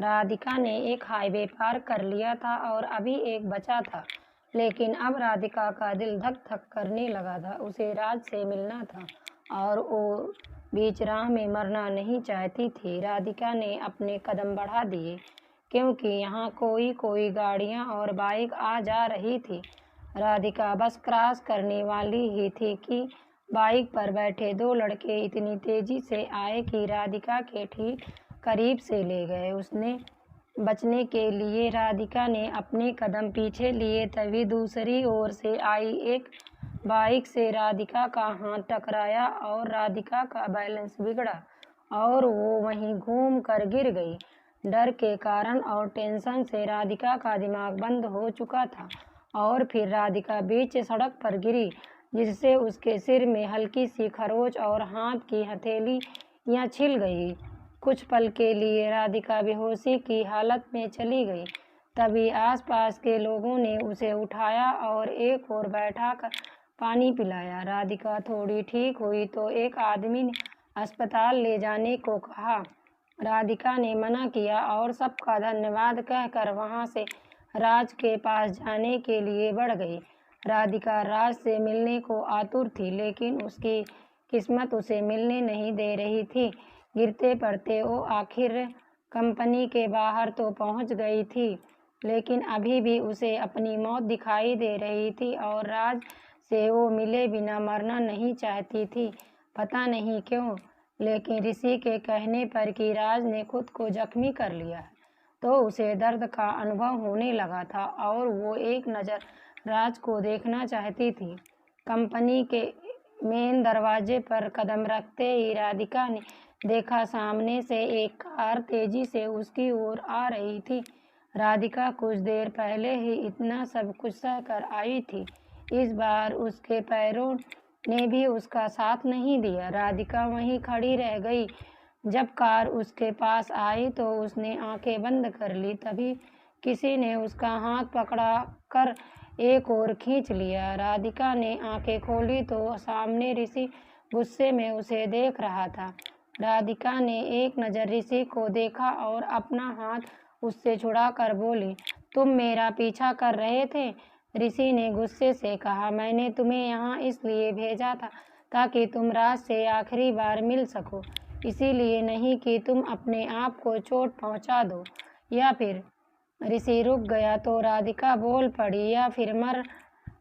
राधिका ने एक हाईवे पार कर लिया था और अभी एक बचा था, लेकिन अब राधिका का दिल धक धक करने लगा था। उसे राज से मिलना था और वो बीच राह में मरना नहीं चाहती थी। राधिका ने अपने कदम बढ़ा दिए क्योंकि यहाँ कोई कोई गाड़ियाँ और बाइक आ जा रही थी। राधिका बस क्रॉस करने वाली ही थी कि बाइक पर बैठे दो लड़के इतनी तेजी से आए कि राधिका के ठीक करीब से ले गए। उसने बचने के लिए राधिका ने अपने कदम पीछे लिए, तभी दूसरी ओर से आई एक बाइक से राधिका का हाथ टकराया और राधिका का बैलेंस बिगड़ा और वो वहीं घूम कर गिर गई। डर के कारण और टेंशन से राधिका का दिमाग बंद हो चुका था और फिर राधिका बीच सड़क पर गिरी, जिससे उसके सिर में हल्की सी खरोंच और हाथ की हथेलियां छिल गई। कुछ पल के लिए राधिका बेहोशी की हालत में चली गई। तभी आसपास के लोगों ने उसे उठाया और एक और बैठाकर पानी पिलाया। राधिका थोड़ी ठीक हुई तो एक आदमी ने अस्पताल ले जाने को कहा। राधिका ने मना किया और सबका धन्यवाद कहकर वहां से राज के पास जाने के लिए बढ़ गई। राधिका राज से मिलने को आतुर थी, लेकिन उसकी किस्मत उसे मिलने नहीं दे रही थी। गिरते पड़ते वो आखिर कंपनी के बाहर तो पहुंच गई थी, लेकिन अभी भी उसे अपनी मौत दिखाई दे रही थी और राज से वो मिले बिना मरना नहीं चाहती थी। पता नहीं क्यों, लेकिन ऋषि के कहने पर कि राज ने खुद को जख्मी कर लिया है, तो उसे दर्द का अनुभव होने लगा था और वो एक नज़र राज को देखना चाहती थी। कंपनी के मेन दरवाजे पर कदम रखते ही राधिका ने देखा सामने से एक कार तेजी से उसकी ओर आ रही थी। राधिका कुछ देर पहले ही इतना सब कुछ सह कर आई थी, इस बार उसके पैरों ने भी उसका साथ नहीं दिया। राधिका वहीं खड़ी रह गई। जब कार उसके पास आई तो उसने आंखें बंद कर ली। तभी किसी ने उसका हाथ पकड़ा कर एक और खींच लिया। राधिका ने आंखें खोली तो सामने ऋषि गुस्से में उसे देख रहा था। राधिका ने एक नज़र ऋषि को देखा और अपना हाथ उससे छुड़ाकर बोली, तुम मेरा पीछा कर रहे थे? ऋषि ने गुस्से से कहा, मैंने तुम्हें यहाँ इसलिए भेजा था ताकि तुम राज से आखिरी बार मिल सको, इसीलिए नहीं कि तुम अपने आप को चोट पहुँचा दो या फिर। ऋषि रुक गया तो राधिका बोल पड़ी, या फिर मर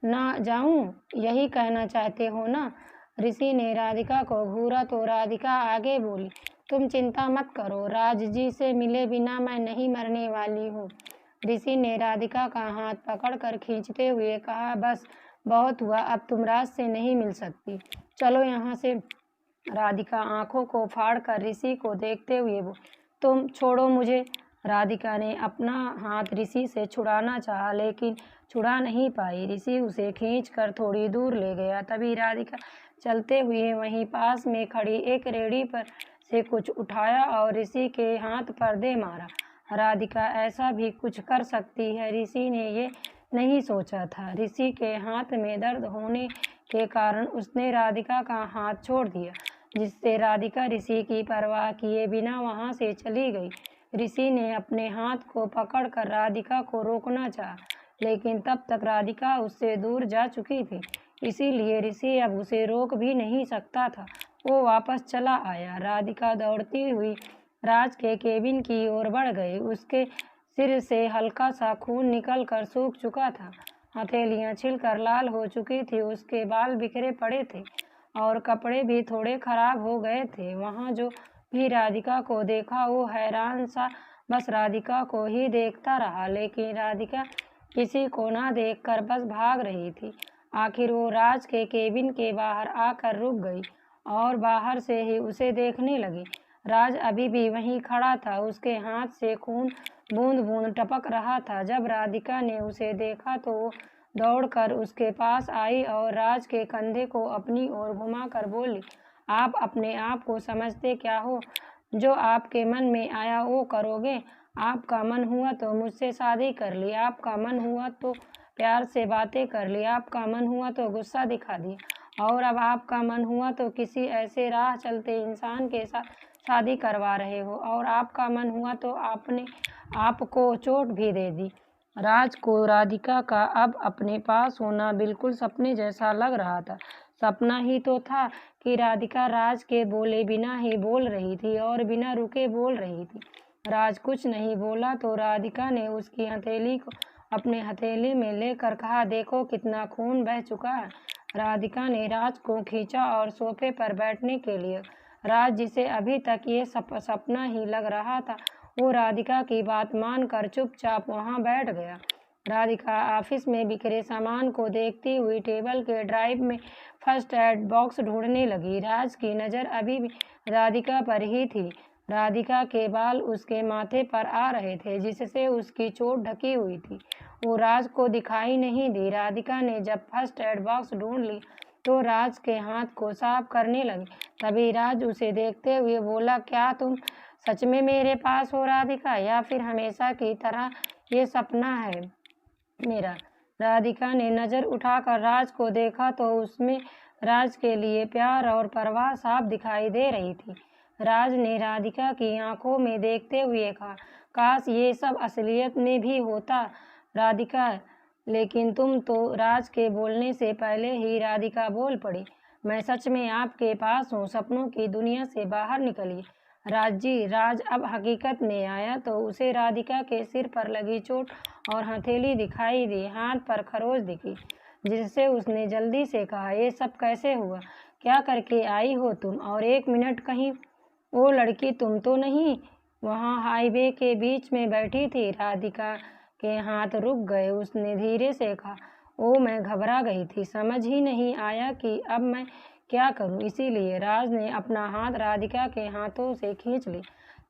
ना जाऊं, यही कहना चाहते हो ना? ऋषि ने राधिका को घूरा तो राधिका आगे बोली, तुम चिंता मत करो, राज जी से मिले बिना मैं नहीं मरने वाली हूँ। ऋषि ने राधिका का हाथ पकड़कर खींचते हुए कहा, बस बहुत हुआ, अब तुम राज से नहीं मिल सकती, चलो यहाँ से। राधिका आंखों को फाड़कर ऋषि को देखते हुए बोली, तुम छोड़ो मुझे। राधिका ने अपना हाथ ऋषि से छुड़ाना चाहा, लेकिन छुड़ा नहीं पाई। ऋषि उसे खींचकर थोड़ी दूर ले गया। तभी राधिका चलते हुए वहीं पास में खड़ी एक रेहड़ी पर से कुछ उठाया और ऋषि के हाथ पर दे मारा। राधिका ऐसा भी कुछ कर सकती है, ऋषि ने ये नहीं सोचा था। ऋषि के हाथ में दर्द होने के कारण उसने राधिका का हाथ छोड़ दिया, जिससे राधिका ऋषि की परवाह किए बिना वहां से चली गई। ऋषि ने अपने हाथ को पकड़कर राधिका को रोकना चाहा, लेकिन तब तक राधिका उससे दूर जा चुकी थी, इसीलिए ऋषि अब उसे रोक भी नहीं सकता था। वो वापस चला आया। राधिका दौड़ती हुई राज के केबिन की ओर बढ़ गई। उसके सिर से हल्का सा खून निकलकर सूख चुका था, हथेलियां छिलकर लाल हो चुकी थी, उसके बाल बिखरे पड़े थे और कपड़े भी थोड़े खराब हो गए थे। वहां जो भी राधिका को देखा वो हैरान सा बस राधिका को ही देखता रहा, लेकिन राधिका किसी को ना देखकर बस भाग रही थी। आखिर वो राज के केबिन के बाहर आकर रुक गई और बाहर से ही उसे देखने लगी। राज अभी भी वहीं खड़ा था, उसके हाथ से खून बूंद बूंद टपक रहा था। जब राधिका ने उसे देखा तो वो दौड़कर उसके पास आई और राज के कंधे को अपनी ओर घुमाकर बोली, आप अपने आप को समझते क्या हो? जो आपके मन में आया वो करोगे? आपका मन हुआ तो मुझसे शादी कर ली, आपका मन हुआ तो प्यार से बातें कर ली, आपका मन हुआ तो गुस्सा दिखा दिया, और अब आपका मन हुआ तो किसी ऐसे राह चलते इंसान के साथ शादी करवा रहे हो और आपका मन हुआ तो आपने आपको चोट भी दे दी। राज को राधिका का अब अपने पास होना बिल्कुल सपने जैसा लग रहा था। सपना ही तो था कि राधिका राज के बोले बिना ही बोल रही थी और बिना रुके बोल रही थी। राज कुछ नहीं बोला तो राधिका ने उसकी हथेली को अपने हथेली में लेकर कहा, देखो कितना खून बह चुका है। राधिका ने राज को खींचा और सोफे पर बैठने के लिए। राज, जिसे अभी तक ये सपना ही लग रहा था, वो राधिका की बात मानकर चुपचाप वहां बैठ गया। राधिका ऑफिस में बिखरे सामान को देखती हुई टेबल के ड्राइव में फर्स्ट एड बॉक्स ढूंढने लगी। राज की नज़र अभी भी राधिका पर ही थी। राधिका के बाल उसके माथे पर आ रहे थे, जिससे उसकी चोट ढकी हुई थी। वो राज को दिखाई नहीं दी। राधिका ने जब फर्स्ट एड बॉक्स ढूंढ ली तो राज के हाथ को साफ करने लगी। तभी राज उसे देखते हुए बोला, क्या तुम सच में मेरे पास हो राधिका, या फिर हमेशा की तरह ये सपना है मेरा? राधिका ने नज़र उठाकर राज को देखा तो उसमें राज के लिए प्यार और परवाह साफ दिखाई दे रही थी। राज ने राधिका की आंखों में देखते हुए कहा, काश ये सब असलियत में भी होता राधिका। लेकिन तुम तो। राज के बोलने से पहले ही राधिका बोल पड़ी, मैं सच में आपके पास हूँ, सपनों की दुनिया से बाहर निकलिए राज जी। राज अब हकीकत में आया तो उसे राधिका के सिर पर लगी चोट और हथेली दिखाई दी, हाथ पर खरोच दिखी, जिससे उसने जल्दी से कहा, ये सब कैसे हुआ? क्या करके आई हो तुम? और एक मिनट, कहीं वो लड़की तुम तो नहीं वहाँ हाईवे के बीच में बैठी थी? राधिका के हाथ रुक गए। उसने धीरे से कहा, ओ मैं घबरा गई थी, समझ ही नहीं आया कि अब मैं क्या करूं, इसीलिए। राज ने अपना हाथ राधिका के हाथों से खींच ली,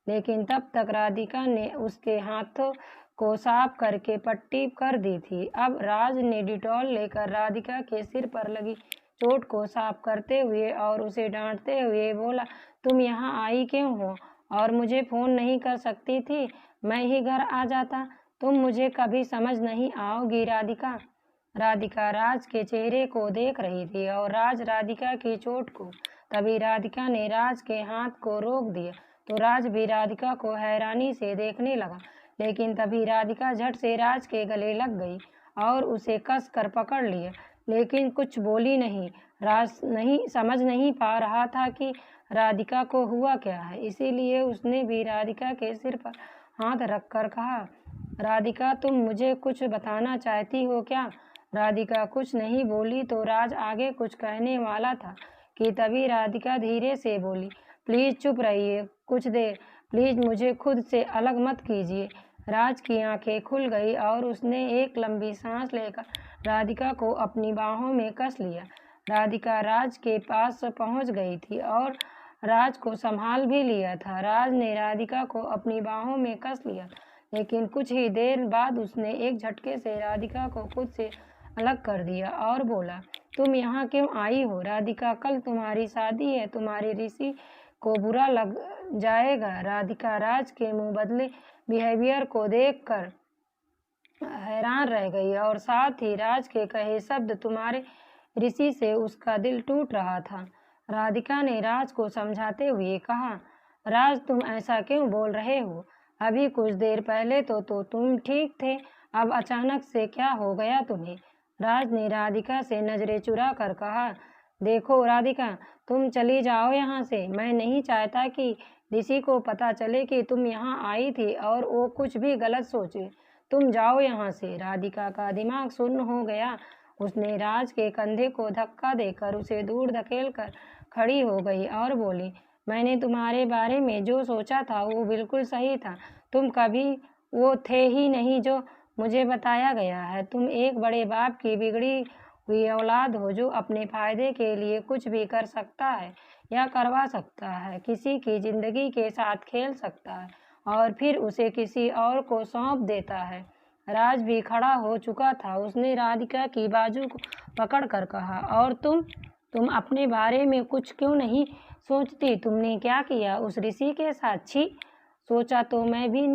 लेकिन तब तक राधिका ने उसके हाथों को साफ करके पट्टी कर दी थी। अब राज ने डिटॉल लेकर राधिका के सिर पर लगी चोट को साफ करते हुए और उसे डांटते हुए बोला, तुम यहाँ आई क्यों हो? और मुझे फ़ोन नहीं कर सकती थी? मैं ही घर आ जाता। तुम मुझे कभी समझ नहीं आओगी राधिका। राधिका राज के चेहरे को देख रही थी और राज राधिका की चोट को। तभी राधिका ने राज के हाथ को रोक दिया तो राज भी राधिका को हैरानी से देखने लगा। लेकिन तभी राधिका झट से राज के गले लग गई और उसे कस कर पकड़ लिया, लेकिन कुछ बोली नहीं। राज समझ नहीं पा रहा था कि राधिका को हुआ क्या है, इसीलिए उसने भी राधिका के सिर पर हाथ रखकर कहा, राधिका तुम मुझे कुछ बताना चाहती हो क्या? राधिका कुछ नहीं बोली तो राज आगे कुछ कहने वाला था कि तभी राधिका धीरे से बोली, प्लीज़ चुप रहिए कुछ देर, प्लीज़ मुझे खुद से अलग मत कीजिए। राज की आंखें खुल गई और उसने एक लंबी सांस लेकर राधिका को अपनी बाहों में कस लिया। राधिका राज के पास पहुंच गई थी और राज को संभाल भी लिया था। राज ने राधिका को अपनी बाहों में कस लिया, लेकिन कुछ ही देर बाद उसने एक झटके से राधिका को खुद से अलग कर दिया और बोला, तुम यहाँ क्यों आई हो राधिका? कल तुम्हारी शादी है, तुम्हारे ऋषि को बुरा लग जाएगा। राधिका राज के मुंह बदले बिहेवियर को देखकर हैरान रह गई और साथ ही राज के कहे शब्द तुम्हारे ऋषि से उसका दिल टूट रहा था। राधिका ने राज को समझाते हुए कहा, राज तुम ऐसा क्यों बोल रहे हो? अभी कुछ देर पहले तो तुम ठीक थे, अब अचानक से क्या हो गया तुम्हें? राज ने राधिका से नजरें चुरा कर कहा, देखो राधिका, तुम चली जाओ यहाँ से। मैं नहीं चाहता कि ऋषि को पता चले कि तुम यहाँ आई थी और वो कुछ भी गलत सोचे। तुम जाओ यहाँ से। राधिका का दिमाग सुन्न हो गया। उसने राज के कंधे को धक्का देकर उसे दूर धकेल कर खड़ी हो गई और बोली, मैंने तुम्हारे बारे में जो सोचा था वो बिल्कुल सही था। तुम कभी वो थे ही नहीं जो मुझे बताया गया है। तुम एक बड़े बाप की बिगड़ी हुई औलाद हो जो अपने फायदे के लिए कुछ भी कर सकता है या करवा सकता है, किसी की जिंदगी के साथ खेल सकता है और फिर उसे किसी और को सौंप देता है। राज भी खड़ा हो चुका था। उसने राधिका की बाजू को पकड़कर कहा, और तुम अपने बारे में कुछ क्यों नहीं सोचती? तुमने क्या किया उस ऋषि के साथ? छी, सोचा तो मैं भी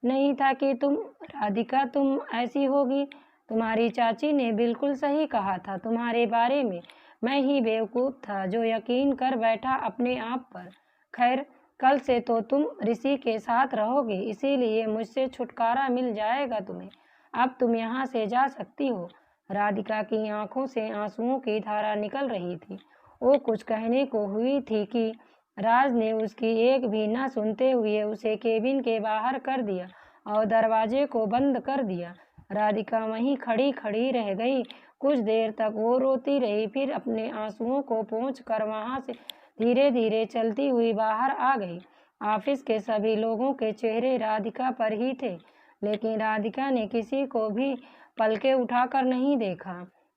नहीं था कि तुम राधिका तुम ऐसी होगी। तुम्हारी चाची ने बिल्कुल सही कहा था तुम्हारे बारे में। मैं ही बेवकूफ़ था जो यकीन कर बैठा अपने आप पर। खैर, कल से तो तुम ऋषि के साथ रहोगे, इसीलिए मुझसे छुटकारा मिल जाएगा तुम्हें। अब तुम यहाँ से जा सकती हो। राधिका की आंखों से आंसुओं की धारा निकल रही थी। वो कुछ कहने को हुई थी कि राज ने उसकी एक भी न सुनते हुए उसे केबिन के बाहर कर दिया और दरवाजे को बंद कर दिया। राधिका वहीं खड़ी खड़ी रह गई। कुछ देर तक वो रोती रही, फिर अपने आंसुओं को पोंछकर वहां से धीरे धीरे चलती हुई बाहर आ गई। ऑफिस के सभी लोगों के चेहरे राधिका पर ही थे, लेकिन राधिका ने किसी को भी पलके उठाकर नहीं देखा।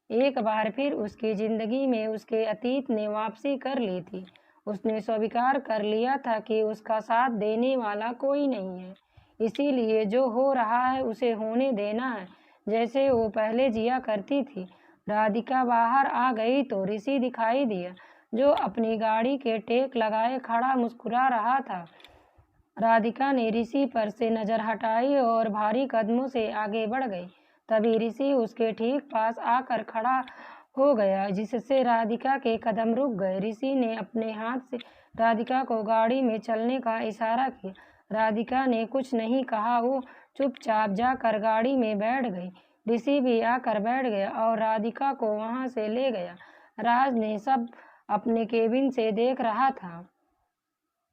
एक बार फिर उसकी जिंदगी में उसके अतीत ने वापसी कर ली थी। उसने स्वीकार कर लिया था कि उसका साथ देने वाला कोई नहीं है, इसीलिए जो हो रहा है उसे होने देना है, जैसे वो पहले जिया करती थी। राधिका बाहर आ गई तो ऋषि दिखाई दिया, जो अपनी गाड़ी के टेक लगाए खड़ा मुस्कुरा रहा था। राधिका ने ऋषि पर से नजर हटाई और भारी कदमों से आगे बढ़ गई। तभी ऋषि उसके ठीक पास आकर खड़ा हो गया, जिससे राधिका के कदम रुक गए। ऋषि ने अपने हाथ से राधिका को गाड़ी में चलने का इशारा किया। राधिका ने कुछ नहीं कहा, वो चुपचाप जाकर गाड़ी में बैठ गई। ऋषि भी आकर बैठ गया और राधिका को वहां से ले गया। राज ने सब अपने केबिन से देख रहा था।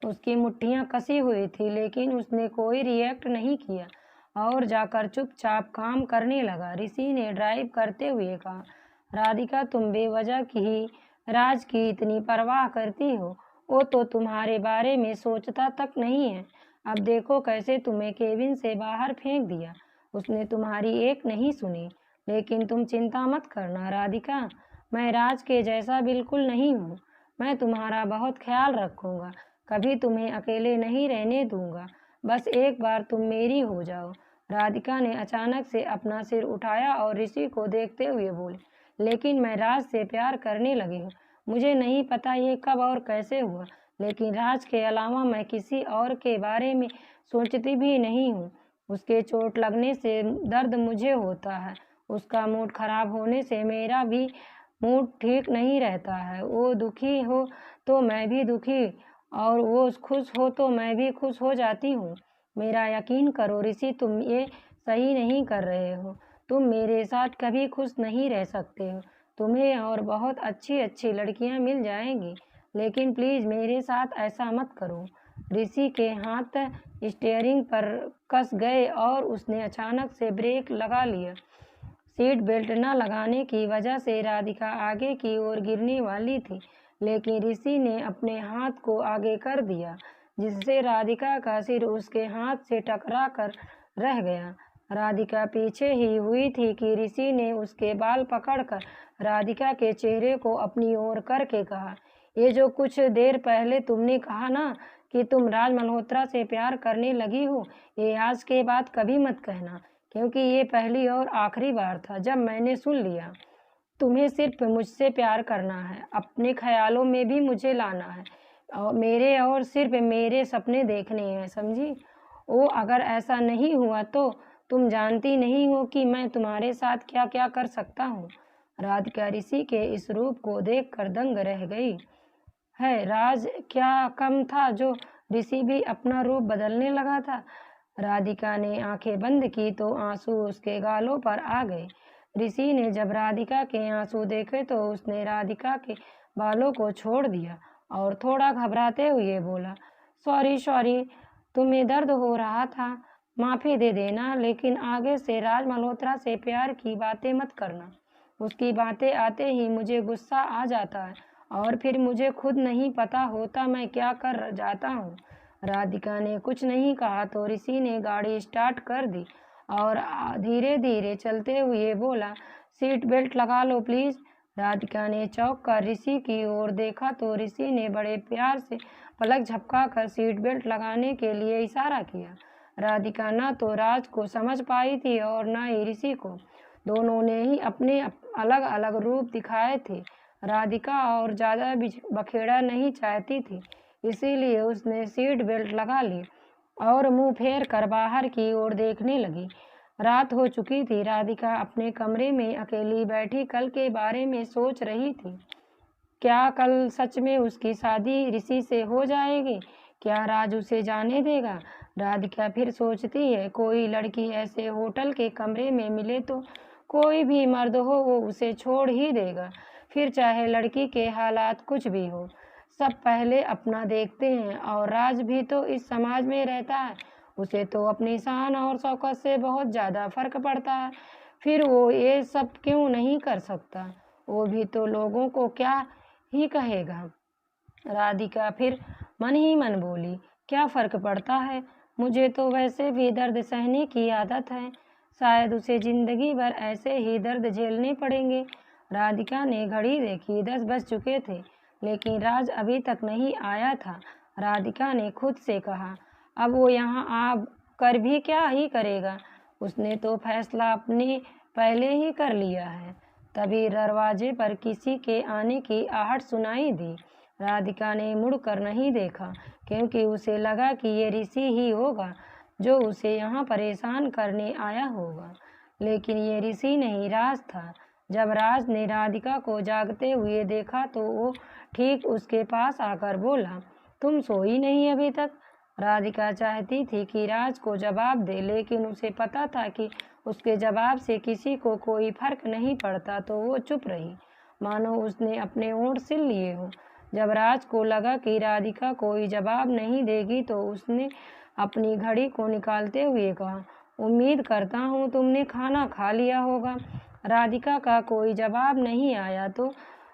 उसकी मुट्ठियां कसी हुई थी, लेकिन उसने कोई रिएक्ट नहीं किया और जाकर चुपचाप काम करने लगा। ऋषि ने ड्राइव करते हुए कहा, राधिका, तुम बेवजह ही राज की इतनी परवाह करती हो। वो तो तुम्हारे बारे में सोचता तक नहीं है। अब देखो कैसे तुम्हें केबिन से बाहर फेंक दिया। उसने तुम्हारी एक नहीं सुनी। लेकिन तुम चिंता मत करना राधिका, मैं राज के जैसा बिल्कुल नहीं हूँ। मैं तुम्हारा बहुत ख्याल रखूंगा, कभी तुम्हें अकेले नहीं रहने दूंगा। बस एक बार तुम मेरी हो जाओ। राधिका ने अचानक से अपना सिर उठाया और ऋषि को देखते हुए बोली, लेकिन मैं राज से प्यार करने लगी हूँ। मुझे नहीं पता ये कब और कैसे हुआ, लेकिन राज के अलावा मैं किसी और के बारे में सोचती भी नहीं हूँ। उसके चोट लगने से दर्द मुझे होता है, उसका मूड खराब होने से मेरा भी मूड ठीक नहीं रहता है। वो दुखी हो तो मैं भी दुखी, और वो खुश हो तो मैं भी खुश हो जाती हूँ। मेरा यकीन करो ऋषि, तुम ये सही नहीं कर रहे हो। तुम मेरे साथ कभी खुश नहीं रह सकते हो। तुम्हें और बहुत अच्छी अच्छी लड़कियां मिल जाएंगी, लेकिन प्लीज मेरे साथ ऐसा मत करो। ऋषि के हाथ स्टीयरिंग पर कस गए और उसने अचानक से ब्रेक लगा लिया। सीट बेल्ट न लगाने की वजह से राधिका आगे की ओर गिरने वाली थी, लेकिन ऋषि ने अपने हाथ को आगे कर दिया, जिससे राधिका का सिर उसके हाथ से टकरा कर रह गया। राधिका पीछे ही हुई थी कि ऋषि ने उसके बाल पकड़कर राधिका के चेहरे को अपनी ओर करके कहा, ये जो कुछ देर पहले तुमने कहा ना कि तुम राज मल्होत्रा से प्यार करने लगी हो, ये आज के बाद कभी मत कहना, क्योंकि ये पहली और आखिरी बार था जब मैंने सुन लिया। तुम्हें सिर्फ मुझसे प्यार करना है, अपने ख्यालों में भी मुझे लाना है और सिर्फ मेरे सपने देखने हैं, समझी? ओ, अगर ऐसा नहीं हुआ तो तुम जानती नहीं हो कि मैं तुम्हारे साथ क्या क्या कर सकता हूँ। राधिका ऋषि के इस रूप को देखकर दंग रह गई। है राज क्या कम था जो ऋषि भी अपना रूप बदलने लगा था? राधिका ने आंखें बंद की तो आंसू उसके गालों पर आ गए। ऋषि ने जब राधिका के आंसू देखे तो उसने राधिका के बालों को छोड़ दिया और थोड़ा घबराते हुए बोला, सॉरी सॉरी, तुम्हें दर्द हो रहा था, माफ़ी दे देना, लेकिन आगे से राज मल्होत्रा से प्यार की बातें मत करना। उसकी बातें आते ही मुझे गुस्सा आ जाता है और फिर मुझे खुद नहीं पता होता मैं क्या कर जाता हूँ। राधिका ने कुछ नहीं कहा तो ऋषि ने गाड़ी स्टार्ट कर दी और धीरे धीरे चलते हुए बोला, सीट बेल्ट लगा लो प्लीज। राधिका ने चौंक कर ऋषि की ओर देखा तो ऋषि ने बड़े प्यार से पलक झपकाकर सीट बेल्ट लगाने के लिए इशारा किया। राधिका न तो राज को समझ पाई थी और न ही ऋषि को। दोनों ने ही अपने अलग अलग रूप दिखाए थे। राधिका और ज़्यादा बखेड़ा नहीं चाहती थी, इसीलिए उसने सीट बेल्ट लगा ली और मुंह फेर कर बाहर की ओर देखने लगी। रात हो चुकी थी। राधिका अपने कमरे में अकेली बैठी कल के बारे में सोच रही थी। क्या कल सच में उसकी शादी ऋषि से हो जाएगी? क्या राज उसे जाने देगा? राधिका फिर सोचती है, कोई लड़की ऐसे होटल के कमरे में मिले तो कोई भी मर्द हो वो उसे छोड़ ही देगा, फिर चाहे लड़की के हालात कुछ भी हो। सब पहले अपना देखते हैं, और राज भी तो इस समाज में रहता है, उसे तो अपनी शान और शौकत से बहुत ज़्यादा फर्क पड़ता है, फिर वो ये सब क्यों नहीं कर सकता? वो भी तो लोगों को क्या ही कहेगा। राधिका फिर मन ही मन बोली, क्या फर्क पड़ता है, मुझे तो वैसे भी दर्द सहने की आदत है, शायद उसे जिंदगी भर ऐसे ही दर्द झेलने पड़ेंगे। राधिका ने घड़ी देखी, 10 बज चुके थे, लेकिन राज अभी तक नहीं आया था। राधिका ने खुद से कहा, अब वो यहाँ आ कर भी क्या ही करेगा, उसने तो फैसला अपने पहले ही कर लिया है। तभी दरवाजे पर किसी के आने की आहट सुनाई दी। राधिका ने मुड़कर नहीं देखा, क्योंकि उसे लगा कि ये ऋषि ही होगा जो उसे यहाँ परेशान करने आया होगा, लेकिन ये ऋषि नहीं, राज था। जब राज ने राधिका को जागते हुए देखा तो वो ठीक उसके पास आकर बोला, तुम सोई नहीं अभी तक? राधिका चाहती थी कि राज को जवाब दे, लेकिन उसे पता था कि उसके जवाब से किसी को कोई फर्क नहीं पड़ता, तो वो चुप रही, मानो उसने अपने होंठ सिल लिए हो। जब राज को लगा कि राधिका कोई जवाब नहीं देगी तो उसने अपनी घड़ी को निकालते हुए कहा, उम्मीद करता हूँ तुमने खाना खा लिया होगा। राधिका का कोई जवाब नहीं आया तो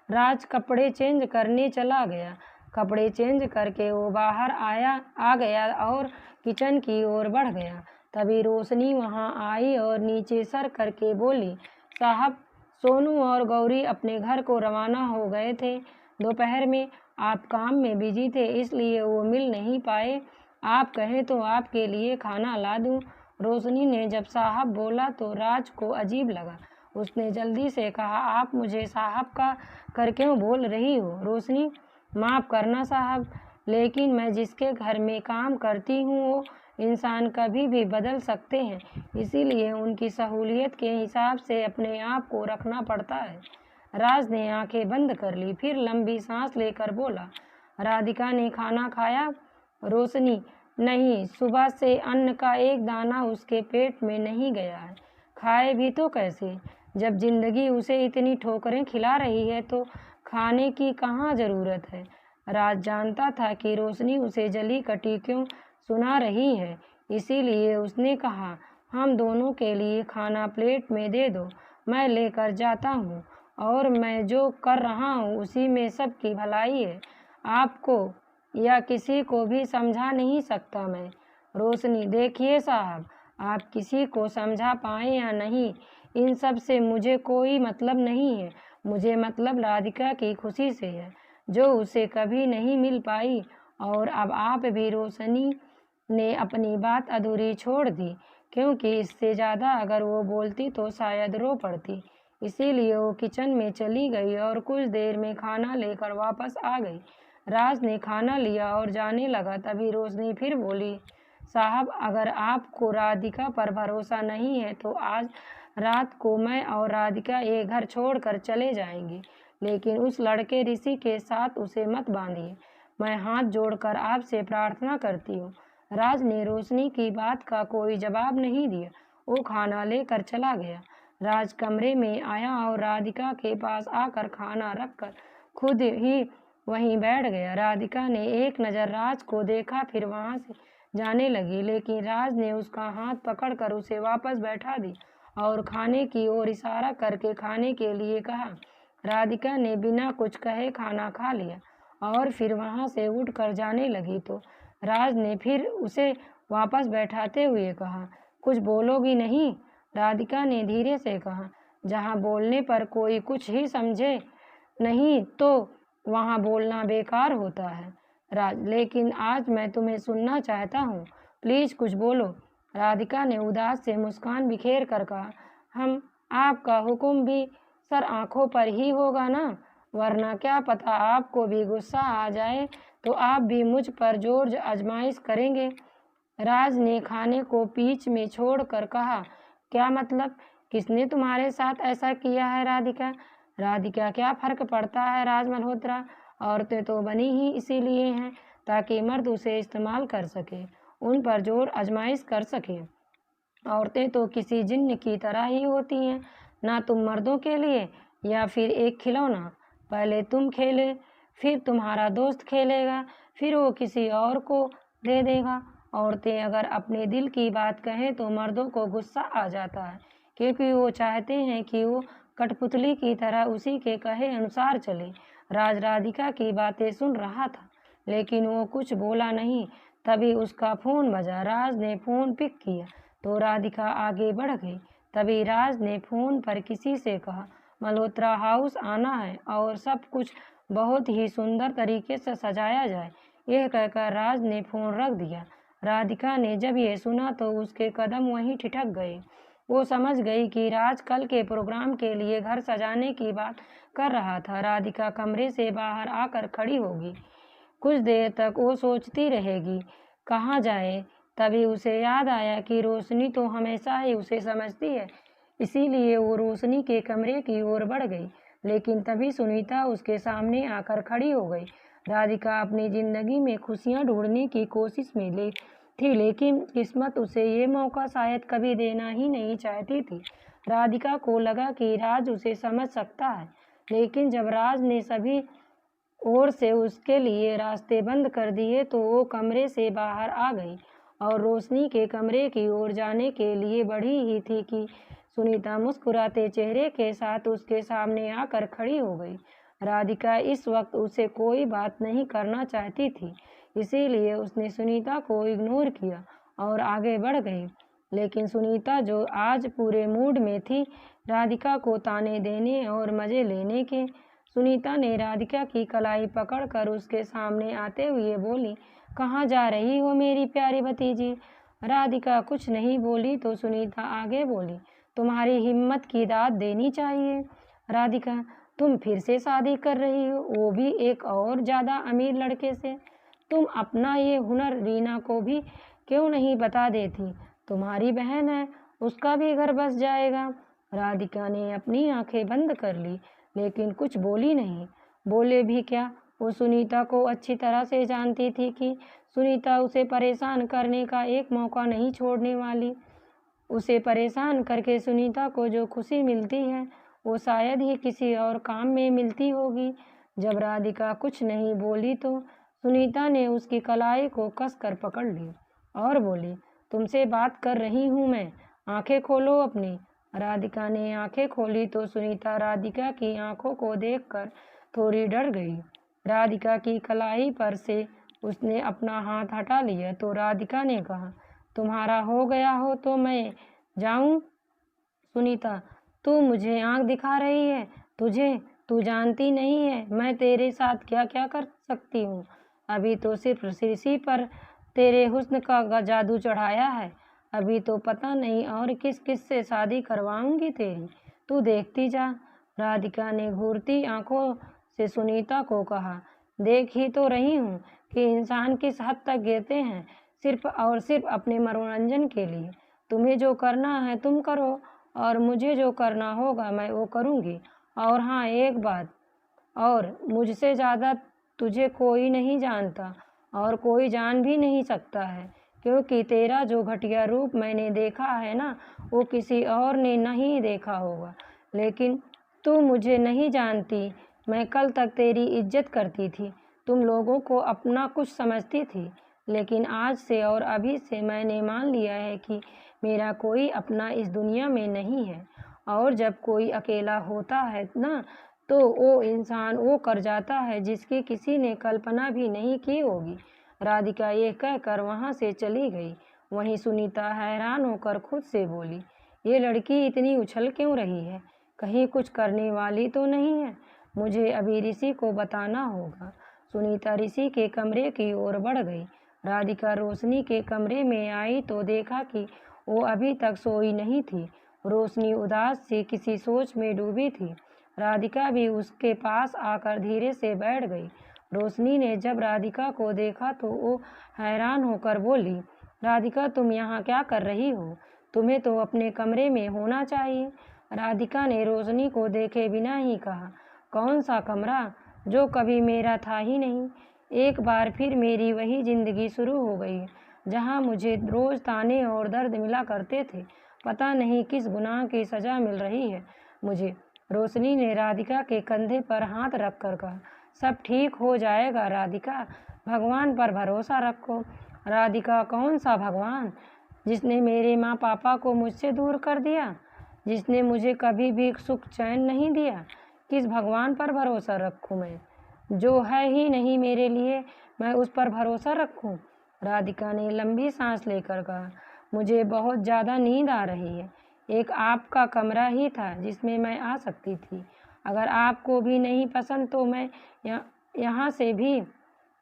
राज कपड़े चेंज करने चला गया। कपड़े चेंज करके वो बाहर आ गया और किचन की ओर बढ़ गया। तभी रोशनी वहाँ आई और नीचे सर करके बोली, साहब, सोनू और गौरी अपने घर को रवाना हो गए थे। दोपहर में आप काम में बिजी थे, इसलिए वो मिल नहीं पाए। आप कहें तो आपके लिए खाना ला दूं। रोशनी ने जब साहब बोला तो राज को अजीब लगा। उसने जल्दी से कहा, आप मुझे साहब का कर क्यों बोल रही हो? रोशनी, माफ़ करना साहब, लेकिन मैं जिसके घर में काम करती हूँ वो इंसान कभी भी बदल सकते हैं, इसीलिए उनकी सहूलियत के हिसाब से अपने आप को रखना पड़ता है। राज ने आंखें बंद कर ली, फिर लंबी सांस लेकर बोला, राधिका ने खाना खाया? रोशनी, नहीं, सुबह से अन्न का एक दाना उसके पेट में नहीं गया है। खाए भी तो कैसे? जब जिंदगी उसे इतनी ठोकरें खिला रही है तो खाने की कहाँ ज़रूरत है। राज जानता था कि रोशनी उसे जली कटी क्यों सुना रही है, इसीलिए उसने कहा, हम दोनों के लिए खाना प्लेट में दे दो, मैं लेकर जाता हूँ, और मैं जो कर रहा हूँ उसी में सबकी भलाई है। आपको या किसी को भी समझा नहीं सकता मैं। रोशनी, देखिए साहब, आप किसी को समझा पाए या नहीं, इन सब से मुझे कोई मतलब नहीं है। मुझे मतलब राधिका की खुशी से है, जो उसे कभी नहीं मिल पाई। और अब आप भी। रोशनी ने अपनी बात अधूरी छोड़ दी, क्योंकि इससे ज़्यादा अगर वो बोलती तो शायद रो पड़ती। इसीलिए वो किचन में चली गई और कुछ देर में खाना लेकर वापस आ गई। राज ने खाना लिया और जाने लगा। तभी रोशनी फिर बोली, साहब, अगर आपको राधिका पर भरोसा नहीं है तो आज रात को मैं और राधिका ये घर छोड़कर चले जाएंगे, लेकिन उस लड़के ऋषि के साथ उसे मत बांधिए। मैं हाथ जोड़कर आपसे प्रार्थना करती हूँ। राज ने रोशनी की बात का कोई जवाब नहीं दिया। वो खाना लेकर चला गया। राज कमरे में आया और राधिका के पास आकर खाना रखकर खुद ही वहीं बैठ गया। राधिका ने एक नज़र राज को देखा, फिर वहाँ से जाने लगी, लेकिन राज ने उसका हाथ पकड़कर उसे वापस बैठा दी और खाने की ओर इशारा करके खाने के लिए कहा। राधिका ने बिना कुछ कहे खाना खा लिया और फिर वहाँ से उठकर जाने लगी तो राज ने फिर उसे वापस बैठाते हुए कहा, कुछ बोलोगी नहीं? राधिका ने धीरे से कहा, जहाँ बोलने पर कोई कुछ ही समझे नहीं तो वहाँ बोलना बेकार होता है। राज, लेकिन आज मैं तुम्हें सुनना चाहता हूँ, प्लीज़ कुछ बोलो। राधिका ने उदास से मुस्कान बिखेर कर कहा, हम आपका हुक्म भी सर आँखों पर ही होगा ना, वरना क्या पता आपको भी गुस्सा आ जाए तो आप भी मुझ पर जोर आजमाइश करेंगे। राज ने खाने को बीच में छोड़कर कहा, क्या मतलब? किसने तुम्हारे साथ ऐसा किया है राधिका? राधिका, क्या फ़र्क पड़ता है राज मल्होत्रा, औरतें तो बनी ही इसीलिए हैं ताकि मर्द उसे इस्तेमाल कर सके, उन पर जोर आजमाइश कर सके। औरतें तो किसी जिन्न की तरह ही होती हैं, ना तुम मर्दों के लिए या फिर एक खिलौना। पहले तुम खेले, फिर तुम्हारा दोस्त खेलेगा, फिर वो किसी और को दे देगा। औरतें अगर अपने दिल की बात कहें तो मर्दों को गुस्सा आ जाता है, क्योंकि वो चाहते हैं कि वो कठपुतली की तरह उसी के कहे अनुसार चले। राज राधिका की बातें सुन रहा था, लेकिन वो कुछ बोला नहीं। तभी उसका फ़ोन बजा। राज ने फ़ोन पिक किया तो राधिका आगे बढ़ गई। तभी राज ने फ़ोन पर किसी से कहा, मल्होत्रा हाउस आना है और सब कुछ बहुत ही सुंदर तरीके से सजाया जाए। यह कहकर राज ने फ़ोन रख दिया। राधिका ने जब यह सुना तो उसके कदम वहीं ठिठक गए। वो समझ गई कि राज कल के प्रोग्राम के लिए घर सजाने की बात कर रहा था। राधिका कमरे से बाहर आकर खड़ी होगी। कुछ देर तक वो सोचती रहेगी कहाँ जाए। तभी उसे याद आया कि रोशनी तो हमेशा ही उसे समझती है, इसीलिए वो रोशनी के कमरे की ओर बढ़ गई। लेकिन तभी सुनीता उसके सामने आकर खड़ी हो गई। राधिका अपनी ज़िंदगी में खुशियाँ ढूंढने की कोशिश में थी, लेकिन किस्मत उसे ये मौका शायद कभी देना ही नहीं चाहती थी। राधिका को लगा कि राज उसे समझ सकता है, लेकिन जब राज ने सभी ओर से उसके लिए रास्ते बंद कर दिए तो वो कमरे से बाहर आ गई और रोशनी के कमरे की ओर जाने के लिए बढ़ी ही थी कि सुनीता मुस्कुराते चेहरे के साथ उसके सामने आकर खड़ी हो गई। राधिका इस वक्त उसे कोई बात नहीं करना चाहती थी, इसीलिए उसने सुनीता को इग्नोर किया और आगे बढ़ गई। लेकिन सुनीता, जो आज पूरे मूड में थी राधिका को ताने देने और मज़े लेने के, सुनीता ने राधिका की कलाई पकड़कर उसके सामने आते हुए बोली, कहाँ जा रही हो मेरी प्यारी भतीजी? राधिका कुछ नहीं बोली तो सुनीता आगे बोली, तुम्हारी हिम्मत की दाद देनी चाहिए। राधिका, तुम फिर से शादी कर रही हो, वो भी एक और ज़्यादा अमीर लड़के से। तुम अपना ये हुनर रीना को भी क्यों नहीं बता देती? तुम्हारी बहन है, उसका भी घर बस जाएगा। राधिका ने अपनी आंखें बंद कर ली, लेकिन कुछ बोली नहीं। बोले भी क्या, वो सुनीता को अच्छी तरह से जानती थी कि सुनीता उसे परेशान करने का एक मौका नहीं छोड़ने वाली। उसे परेशान करके सुनीता को जो खुशी मिलती है वो शायद ही किसी और काम में मिलती होगी। जब राधिका कुछ नहीं बोली तो सुनीता ने उसकी कलाई को कसकर पकड़ ली और बोली, तुमसे बात कर रही हूँ मैं, आंखें खोलो अपनी। राधिका ने आंखें खोली तो सुनीता राधिका की आंखों को देखकर थोड़ी डर गई। राधिका की कलाई पर से उसने अपना हाथ हटा लिया तो राधिका ने कहा, तुम्हारा हो गया हो तो मैं जाऊं? सुनीता, तू मुझे आंख दिखा रही है? तू जानती नहीं है मैं तेरे साथ क्या क्या कर सकती हूँ। अभी तो सिर्फ शीशी पर तेरे हुस्न का जादू चढ़ाया है, अभी तो पता नहीं और किस किस से शादी करवाऊंगी तेरी, तू देखती जा। राधिका ने घूरती आंखों से सुनीता को कहा, देख ही तो रही हूँ कि इंसान किस हद तक गिरते हैं सिर्फ और सिर्फ अपने मनोरंजन के लिए। तुम्हें जो करना है तुम करो और मुझे जो करना होगा मैं वो करूँगी। और हाँ, एक बात और, मुझसे ज़्यादा तुझे कोई नहीं जानता और कोई जान भी नहीं सकता है, क्योंकि तेरा जो घटिया रूप मैंने देखा है ना, वो किसी और ने नहीं देखा होगा। लेकिन तू मुझे नहीं जानती, मैं कल तक तेरी इज्जत करती थी, तुम लोगों को अपना कुछ समझती थी, लेकिन आज से और अभी से मैंने मान लिया है कि मेरा कोई अपना इस दुनिया में नहीं है। और जब कोई अकेला होता है ना, तो वो इंसान वो कर जाता है जिसकी किसी ने कल्पना भी नहीं की होगी। राधिका ये कहकर वहाँ से चली गई। वहीं सुनीता हैरान होकर खुद से बोली, ये लड़की इतनी उछल क्यों रही है? कहीं कुछ करने वाली तो नहीं है? मुझे अभी ऋषि को बताना होगा। सुनीता ऋषि के कमरे की ओर बढ़ गई। राधिका रोशनी के कमरे में आई तो देखा कि वो अभी तक सोई नहीं थी। रोशनी उदास सी किसी सोच में डूबी थी। राधिका भी उसके पास आकर धीरे से बैठ गई। रोशनी ने जब राधिका को देखा तो वो हैरान होकर बोली, राधिका, तुम यहाँ क्या कर रही हो? तुम्हें तो अपने कमरे में होना चाहिए। राधिका ने रोशनी को देखे बिना ही कहा, कौन सा कमरा, जो कभी मेरा था ही नहीं। एक बार फिर मेरी वही ज़िंदगी शुरू हो गई जहाँ मुझे रोज़ ताने और दर्द मिला करते थे। पता नहीं किस गुनाह की सज़ा मिल रही है मुझे। रोशनी ने राधिका के कंधे पर हाथ रखकर कहा, सब ठीक हो जाएगा राधिका, भगवान पर भरोसा रखो। राधिका, कौन सा भगवान? जिसने मेरे माँ पापा को मुझसे दूर कर दिया, जिसने मुझे कभी भी सुख चैन नहीं दिया। किस भगवान पर भरोसा रखूं मैं? जो है ही नहीं मेरे लिए, मैं उस पर भरोसा रखूं? राधिका ने लंबी सांस लेकर कहा, मुझे बहुत ज़्यादा नींद आ रही है। एक आपका कमरा ही था जिसमें मैं आ सकती थी। अगर आपको भी नहीं पसंद तो मैं यहाँ से भी।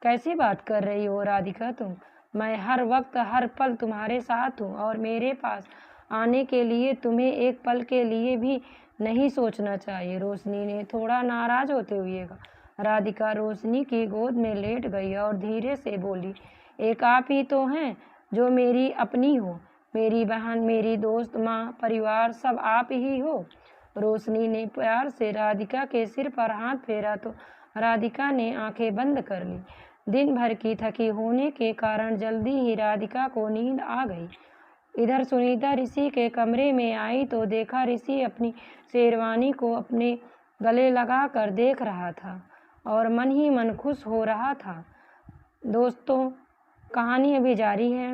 कैसी बात कर रही हो राधिका तुम? मैं हर वक्त हर पल तुम्हारे साथ हूँ और मेरे पास आने के लिए तुम्हें एक पल के लिए भी नहीं सोचना चाहिए। रोशनी ने थोड़ा नाराज होते हुए कहा। राधिका रोशनी की गोद में लेट गई और धीरे से बोली, एक आप ही तो हैं जो मेरी अपनी हो, मेरी बहन, मेरी दोस्त, माँ, परिवार, सब आप ही हो। रोशनी ने प्यार से राधिका के सिर पर हाथ फेरा तो राधिका ने आंखें बंद कर ली। दिन भर की थकी होने के कारण जल्दी ही राधिका को नींद आ गई। इधर सुनीता ऋषि के कमरे में आई तो देखा ऋषि अपनी शेरवानी को अपने गले लगा कर देख रहा था और मन ही मन खुश हो रहा था। दोस्तों, कहानी अभी जारी है।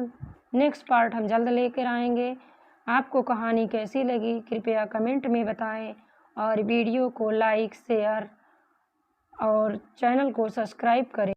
नेक्स्ट पार्ट हम जल्द लेकर आएंगे। आपको कहानी कैसी लगी कृपया कमेंट में बताएं और वीडियो को लाइक, शेयर और चैनल को सब्सक्राइब करें।